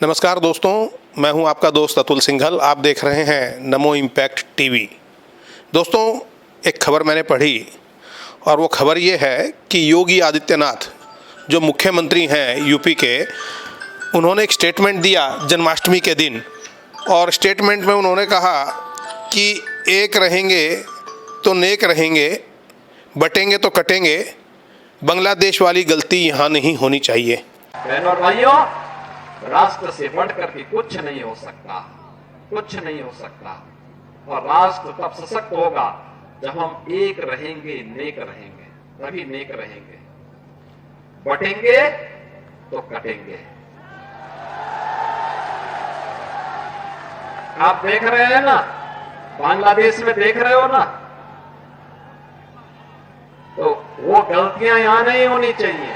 नमस्कार दोस्तों, मैं हूं आपका दोस्त अतुल सिंघल। आप देख रहे हैं नमो इम्पैक्ट टीवी। दोस्तों, एक खबर मैंने पढ़ी और वो खबर ये है कि योगी आदित्यनाथ जो मुख्यमंत्री हैं यूपी के, उन्होंने एक स्टेटमेंट दिया जन्माष्टमी के दिन। और स्टेटमेंट में उन्होंने कहा कि एक रहेंगे तो नेक रहेंगे, बटेंगे तो कटेंगे, बांग्लादेश वाली गलती यहाँ नहीं होनी चाहिए। बहनों और भाइयों, राष्ट्र से बढ़कर के कुछ नहीं हो सकता, कुछ नहीं हो सकता। और राष्ट्र तब सशक्त होगा जब हम एक रहेंगे, नेक रहेंगे, तभी नेक रहेंगे। बटेंगे तो कटेंगे। आप देख रहे हैं ना, बांग्लादेश में देख रहे हो ना, तो वो गलतियां यहां नहीं होनी चाहिए।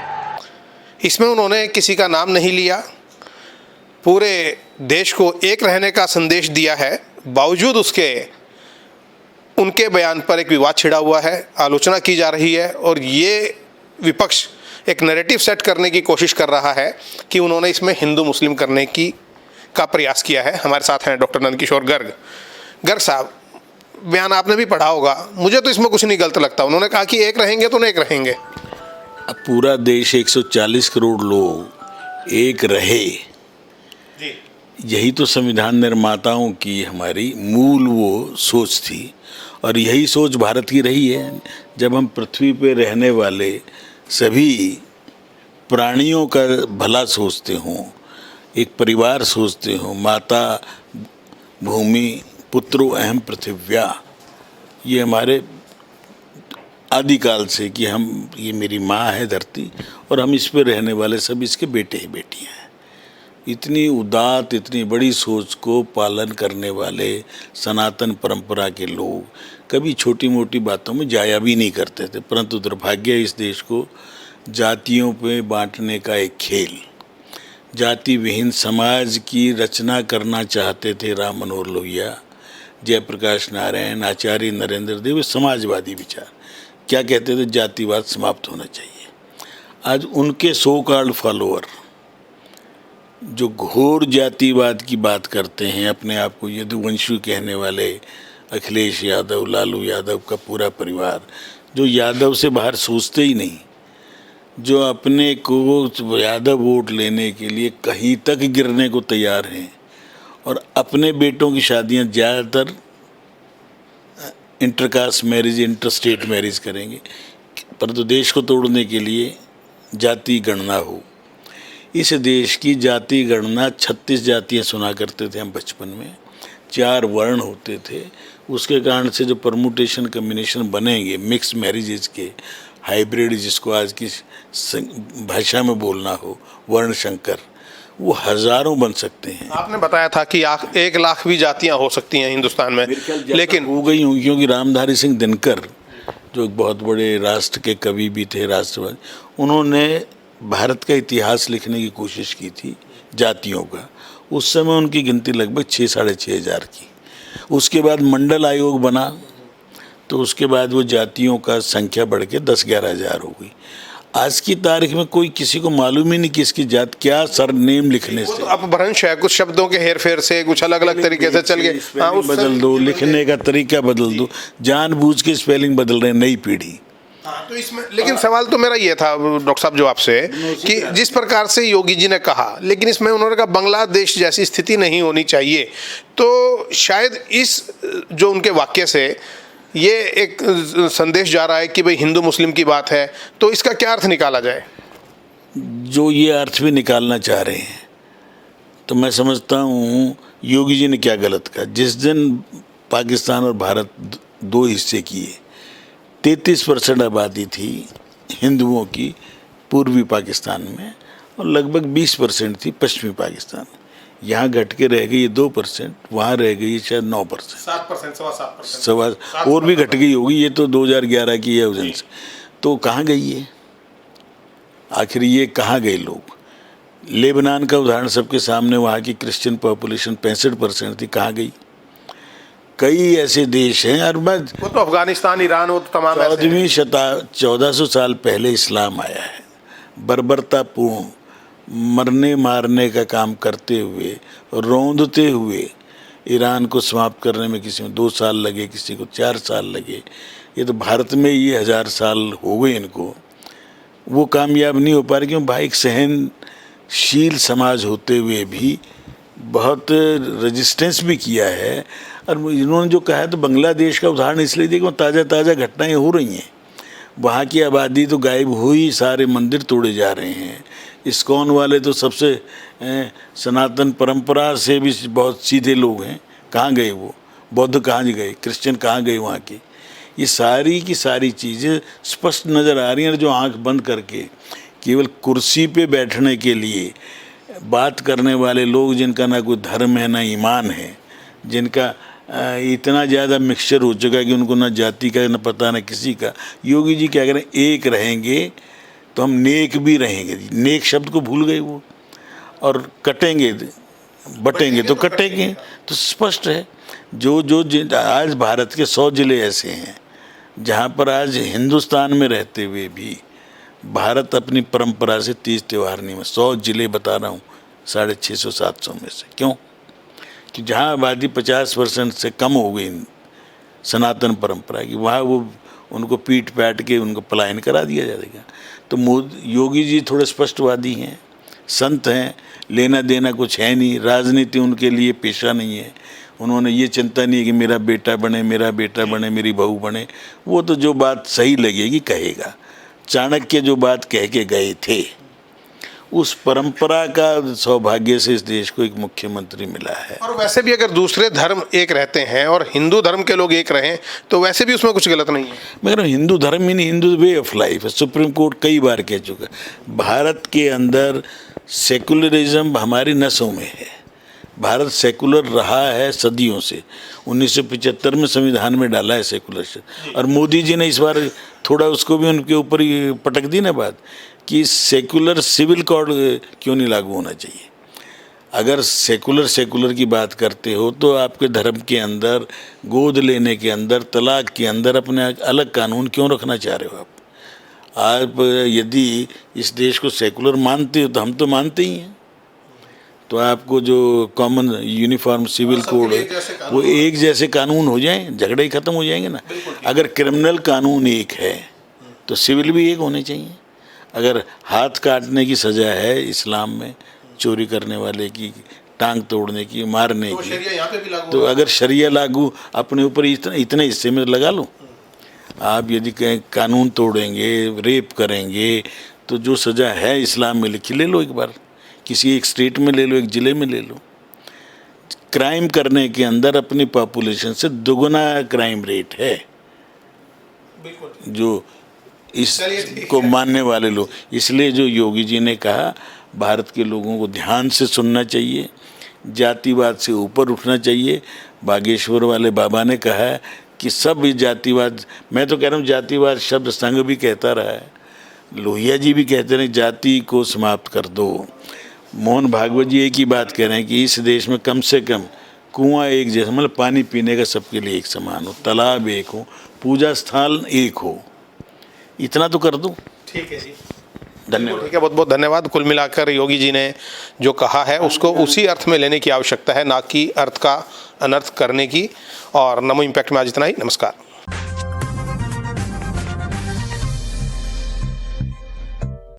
इसमें उन्होंने किसी का नाम नहीं लिया, पूरे देश को एक रहने का संदेश दिया है। बावजूद उसके उनके बयान पर एक विवाद छिड़ा हुआ है, आलोचना की जा रही है और ये विपक्ष एक नैरेटिव सेट करने की कोशिश कर रहा है कि उन्होंने इसमें हिंदू मुस्लिम करने का प्रयास किया है। हमारे साथ हैं डॉक्टर नंदकिशोर गर्ग। गर्ग साहब, बयान आपने भी पढ़ा होगा, मुझे तो इसमें कुछ नहीं गलत लगता। उन्होंने कहा कि एक रहेंगे तो नेक रहेंगे। अब पूरा देश 140 करोड़ लोग एक रहे, यही तो संविधान निर्माताओं की हमारी मूल वो सोच थी और यही सोच भारत की रही है। जब हम पृथ्वी पे रहने वाले सभी प्राणियों का भला सोचते हों, एक परिवार सोचते हों, माता भूमि पुत्रो अहम पृथिव्या, ये हमारे आदिकाल से कि हम, ये मेरी माँ है धरती और हम इस पे रहने वाले सब इसके बेटे ही बेटियाँ हैं। इतनी उदात्त, इतनी बड़ी सोच को पालन करने वाले सनातन परंपरा के लोग कभी छोटी मोटी बातों में जाया भी नहीं करते थे। परंतु दुर्भाग्य, इस देश को जातियों पे बांटने का एक खेल, जाति विहीन समाज की रचना करना चाहते थे राम मनोहर लोहिया, जयप्रकाश नारायण, आचार्य नरेंद्र देव। समाजवादी विचार क्या कहते थे? जातिवाद समाप्त होना चाहिए। आज उनके सो कॉल्ड फॉलोअर जो घोर जातिवाद की बात करते हैं, अपने आप को यदुवंशी कहने वाले अखिलेश यादव, लालू यादव का पूरा परिवार, जो यादव से बाहर सोचते ही नहीं, जो अपने को यादव वोट लेने के लिए कहीं तक गिरने को तैयार हैं और अपने बेटों की शादियां ज़्यादातर intercaste marriage, inter state marriage करेंगे, परंतु देश को तोड़ने के लिए जाति गणना हो। इस देश की जाति गणना 36 जातियां सुना करते थे हम बचपन में, 4 वर्ण होते थे। उसके कारण से जो परमुटेशन कम्बिनेशन बनेंगे, मिक्स मैरिजेज के, हाइब्रिड जिसको आज की भाषा में बोलना हो, वर्ण शंकर, वो हजारों बन सकते हैं। आपने बताया था कि 1 लाख भी जातियां हो सकती हैं हिंदुस्तान में, लेकिन हो गई होंगी, क्योंकि रामधारी सिंह दिनकर जो एक बहुत बड़े राष्ट्र के कवि भी थे, राष्ट्रवादी, उन्होंने भारत का इतिहास लिखने की कोशिश की थी जातियों का। उस समय उनकी गिनती लगभग 6-6.5 हज़ार की। उसके बाद मंडल आयोग बना तो उसके बाद वो जातियों का संख्या बढ़ के 10-11 हज़ार हो गई। आज की तारीख में कोई किसी को मालूम ही नहीं कि इसकी जात क्या, सरनेम लिखने से। तो अपभ्रंश है, कुछ शब्दों के हेर फेर से कुछ अलग अलग तरीके से चल गए। हाँ, बदल दो, लिखने का तरीका बदल दो, जानबूझ के स्पेलिंग बदल रहे हैं नई पीढ़ी। तो इसमें लेकिन सवाल तो मेरा ये था डॉक्टर साहब जो आपसे, कि जिस प्रकार से योगी जी ने कहा, लेकिन इसमें उन्होंने कहा बांग्लादेश जैसी स्थिति नहीं होनी चाहिए, तो शायद इस जो उनके वाक्य से ये एक संदेश जा रहा है कि भाई हिंदू मुस्लिम की बात है, तो इसका क्या अर्थ निकाला जाए? जो ये अर्थ भी निकालना चाह रहे हैं, तो मैं समझता हूँ योगी जी ने क्या गलत कहा। जिस दिन पाकिस्तान और भारत 2 हिस्से किए, 33% आबादी थी हिंदुओं की पूर्वी पाकिस्तान में और लगभग 20% थी पश्चिमी पाकिस्तान। यहाँ घट के रह गई 2%, वहाँ रह गई शायद 9%, 7%, सवा और भी घट गई होगी। ये तो 2011 की है वजन से। तो कहाँ गई है आखिर, ये कहाँ गए लोग? लेबनान का उदाहरण सबके सामने, वहाँ की क्रिश्चियन पॉपुलेशन 65% थी, कहाँ गई? कई ऐसे देश हैं, और वो तो अफगानिस्तान, ईरान, वो तो तमाम 1400 साल पहले इस्लाम आया है। बर्बरतापूर्ण मरने मारने का काम करते हुए, रौंदते हुए ईरान को समाप्त करने में किसी में 2 साल लगे, किसी को 4 साल लगे। ये तो भारत में ये 1000 साल हो गए इनको, वो कामयाब नहीं हो पा रहे। क्यों भाई, एक सहनशील समाज होते हुए भी बहुत रेजिस्टेंस भी किया है। और इन्होंने जो कहा है तो बांग्लादेश का उदाहरण इसलिए दिया कि ताज़ा ताज़ा घटनाएं हो रही हैं। वहाँ की आबादी तो गायब हुई, सारे मंदिर तोड़े जा रहे हैं। इस्कॉन वाले तो सबसे सनातन परंपरा से भी बहुत सीधे लोग हैं। कहाँ गए वो? बौद्ध कहाँ गए? क्रिश्चियन कहाँ गए वहाँ के? ये सारी की सारी चीज़ें स्पष्ट नज़र आ रही हैं। जो आंख बंद करके केवल कुर्सी पे बैठने के लिए बात करने वाले लोग, जिनका ना कोई धर्म है ना ईमान है, जिनका इतना ज़्यादा मिक्सचर हो चुका है कि उनको ना जाति का ना पता ना किसी का। योगी जी क्या करें, एक रहेंगे तो हम नेक भी रहेंगे। नेक शब्द को भूल गए वो, और कटेंगे बटेंगे तो कटेंगे। तो स्पष्ट है जो आज भारत के 100 जिले ऐसे हैं जहाँ पर आज हिंदुस्तान में रहते हुए भी भारत अपनी परंपरा से तीज त्यौहार नहीं में 100 जिले बता रहा हूँ 650-700 में से। क्यों? कि जहाँ आबादी 50% से कम हो गई सनातन परंपरा की, वहाँ वो उनको पीट पैट के उनको पलायन करा दिया जाएगा। तो योगी जी थोड़े स्पष्टवादी हैं, संत हैं, लेना देना कुछ है नहीं, राजनीति उनके लिए पेशा नहीं है। उन्होंने ये चिंता नहीं है कि मेरा बेटा बने, मेरा बेटा बने, मेरी बहू बने। वो तो जो बात सही लगेगी कहेगा। चाणक्य जो बात कह के गए थे, उस परंपरा का सौभाग्य से इस देश को एक मुख्यमंत्री मिला है। और वैसे भी अगर दूसरे धर्म एक रहते हैं और हिंदू धर्म के लोग एक रहें तो वैसे भी उसमें कुछ गलत नहीं है। मैं कह रहा हूँ हिंदू धर्म ही नहीं, हिंदू वे ऑफ लाइफ है। सुप्रीम कोर्ट कई बार कह चुका है भारत के अंदर सेकुलरिज्म हमारी नसों में है। भारत सेकुलर रहा है सदियों से। 1975 में संविधान में डाला है सेकुलर। और मोदी जी ने इस बार थोड़ा उसको भी उनके ऊपर ही पटक दी ना बात कि सेकुलर सिविल कोड क्यों नहीं लागू होना चाहिए। अगर सेकुलर की बात करते हो तो आपके धर्म के अंदर, गोद लेने के अंदर, तलाक के अंदर अपने अलग कानून क्यों रखना चाह रहे हो आप यदि इस देश को सेकुलर मानते हो तो हम तो मानते ही हैं। तो आपको जो कॉमन यूनिफॉर्म सिविल कोड है वो एक जैसे कानून हो जाएं, झगड़े ही खत्म हो जाएंगे ना। अगर क्रिमिनल कानून एक है तो सिविल भी एक होने चाहिए। अगर हाथ काटने की सज़ा है इस्लाम में, चोरी करने वाले की, टांग तोड़ने की, मारने की, तो अगर शरिया लागू अपने ऊपर इतने हिस्से में लगा लो। आप यदि कहीं कानून तोड़ेंगे, रेप करेंगे, तो जो सज़ा है इस्लाम में लिखी ले लो एक बार, किसी एक स्टेट में ले लो, एक ज़िले में ले लो। क्राइम करने के अंदर अपनी पॉपुलेशन से दुगना क्राइम रेट है जो इसको मानने वाले लोग। इसलिए जो योगी जी ने कहा भारत के लोगों को ध्यान से सुनना चाहिए, जातिवाद से ऊपर उठना चाहिए। बागेश्वर वाले बाबा ने कहा है कि सब जातिवाद, मैं तो कह रहा हूँ जातिवाद शब्द संघ भी कहता रहा है, लोहिया जी भी कहते रहे जाति को समाप्त कर दो। मोहन भागवत जी एक ही बात कह रहे हैं कि इस देश में कम से कम कुआं एक जैसा, मतलब पानी पीने का सबके लिए एक समान हो, तालाब एक हो, पूजा स्थल एक हो, इतना तो कर दो। ठीक है जी, धन्यवाद। ठीक है, बहुत बहुत धन्यवाद। कुल मिलाकर योगी जी ने जो कहा है उसको उसी अर्थ में लेने की आवश्यकता है, ना कि अर्थ का अनर्थ करने की। और नमो इम्पैक्ट में आज इतना ही। नमस्कार।